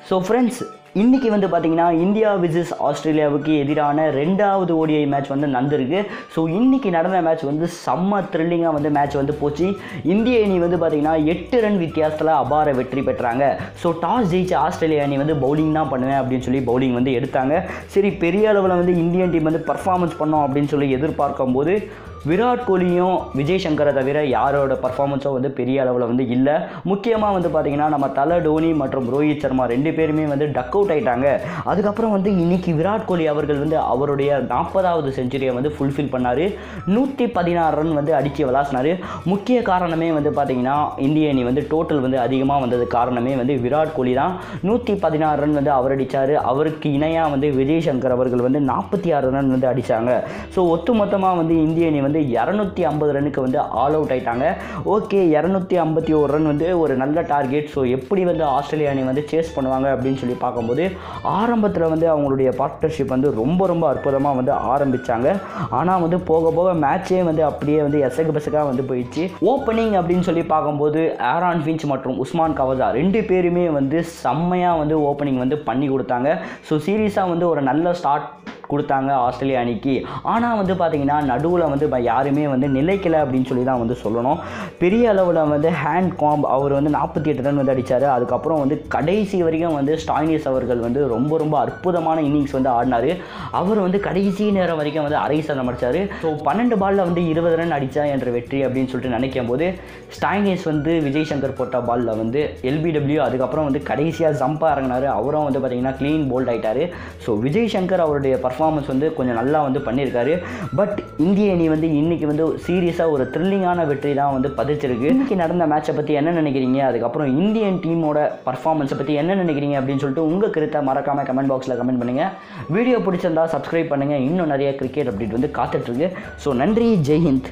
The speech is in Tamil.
ஸோ ஃப்ரெண்ட்ஸ், இன்றைக்கி வந்து பார்த்திங்கன்னா இந்தியா விசஸ் ஆஸ்திரேலியாவுக்கு எதிரான 2வது ஓடிஐ மேட்ச் வந்து நடந்திருக்கு. ஸோ இன்றைக்கி நடந்த மேட்ச் வந்து செம்ம த்ரில்லிங்காக வந்து மேட்ச் வந்து போச்சு. இந்திய அணி வந்து பார்த்திங்கன்னா 8 ரன் வித்தியாசத்தில் அபார வெற்றி பெற்றாங்க. ஸோ டாஸ் ஜெயிச்ச ஆஸ்திரேலியா அணி வந்து பவுலிங் தான் பண்ணுவேன் அப்படின்னு சொல்லி பவுலிங் வந்து எடுத்தாங்க. சரி, பெரிய அளவில் வந்து இந்தியன் டீம் வந்து பர்ஃபார்மன்ஸ் பண்ணோம் அப்படின்னு சொல்லி எதிர்பார்க்கும்போது விராட் கோலியும் விஜய் சங்கரை தவிர யாரோட பர்ஃபார்மன்ஸும் வந்து பெரிய அளவில் வந்து இல்லை. முக்கியமாக வந்து பார்த்திங்கன்னா நம்ம தலை டோனி மற்றும் ரோஹித் சர்மா 2 பேருமே வந்து டக் அவுட் ஆகிட்டாங்க. அதுக்கப்புறம் வந்து இன்றைக்கி விராட் கோலி அவர்கள் வந்து அவருடைய 40வது செஞ்சுரியை வந்து ஃபுல்ஃபில் பண்ணார். 116 ரன் வந்து அடித்து விளாசினார். முக்கிய காரணமே வந்து பார்த்திங்கன்னா இந்திய அணி வந்து டோட்டல் வந்து அதிகமாக வந்தது காரணமே வந்து விராட் கோலி தான். 116 ரன் வந்து அவர் அடித்தார். அவருக்கு இணையாக வந்து விஜய் சங்கர் அவர்கள் வந்து 46 ரன் வந்து அடித்தாங்க. ஸோ ஒட்டுமொத்தமாக வந்து இந்திய அணி வந்து 250 ரன்னுக்கு வந்து ஆல் அவுட் ஆகிட்டாங்க. ஓகே, 251 ரன் வந்து ஒரு நல்ல டார்கெட். ஸோ எப்படி வந்து ஆஸ்திரேலியா அணி வந்து சேஸ் பண்ணுவாங்க அப்படின்னு சொல்லி பார்க்கும்போது ஆரம்பத்தில் வந்து அவங்களுடைய பார்ட்னர்ஷிப் வந்து ரொம்ப அற்புதமாக வந்து ஆரம்பித்தாங்க. ஆனால் வந்து போக போக மேட்சே வந்து அப்படியே வந்து எசகு பெசகாக வந்து போயிடுச்சு. ஓப்பனிங் அப்படின்னு சொல்லி பார்க்கும்போது ஆரான் ஃபின்ச் மற்றும் உஸ்மான் கவாஜா 2 பேருமே வந்து செம்மையாக வந்து ஓப்பனிங் வந்து பண்ணி கொடுத்தாங்க. ஸோ சீரியஸாக வந்து ஒரு நல்ல ஸ்டார்ட் கொடுத்தாங்க ஆஸ்திரேலியா அணிக்கு. ஆனால் வந்து பார்த்திங்கன்னா நடுவில் வந்து யாருமே வந்து நிலைக்கலை அப்படின்னு சொல்லி தான் வந்து சொல்லணும். பெரிய அளவில் வந்து ஹேண்ட் காம்ப் அவர் வந்து 48 ரன் வந்து அடித்தார். அதுக்கப்புறம் வந்து கடைசி வரைக்கும் வந்து ஸ்டாய்னிஸ் அவர்கள் வந்து ரொம்ப அற்புதமான இன்னிங்ஸ் வந்து ஆடினார். அவர் வந்து கடைசி நேரம் வரைக்கும் வந்து அரை சதம் அடித்தார். ஸோ 12 பாலில் வந்து 20 ரன் அடித்தா என்ற வெற்றி அப்படின்னு சொல்லிட்டு நினைக்கும் போது ஸ்டாய்னிஸ் வந்து விஜய் சங்கர் போட்ட பாலில் வந்து எல்பிடபிள்யூ அதுக்கப்புறம் வந்து கடைசியாக ஜம்பாக இறங்கினார். அவரும் வந்து பார்த்திங்கன்னா க்ளீன் போல்ட் ஆகிட்டார். ஸோ விஜய் சங்கர் அவருடைய பர்ஃபார்மன்ஸ் வந்து கொஞ்சம் நல்லா வந்து பண்ணியிருக்காரு. பட் இந்திய அணி வந்து இன்றைக்கி வந்து சீரியஸாக ஒரு த்ரில்லிங்கான வெற்றி தான் வந்து பதிச்சிருக்கு. இன்றைக்கி நடந்த மேட்சை பற்றி என்ன நினைக்கிறீங்க, அதுக்கப்புறம் இந்தியன் டீமோட பர்ஃபார்மன்ஸை பற்றி என்ன நினைக்கிறீங்க அப்படின்னு சொல்லிட்டு உங்கள் கருத்தை மறக்காமல் கமெண்ட் பாக்ஸில் கமெண்ட் பண்ணுங்கள். வீடியோ பிடிச்சிருந்தா சப்ஸ்கிரைப் பண்ணுங்கள். இன்னும் நிறைய கிரிக்கெட் அப்டேட் வந்து காத்துட்ருக்கு. ஸோ நன்றி, ஜெய் ஹிந்த்.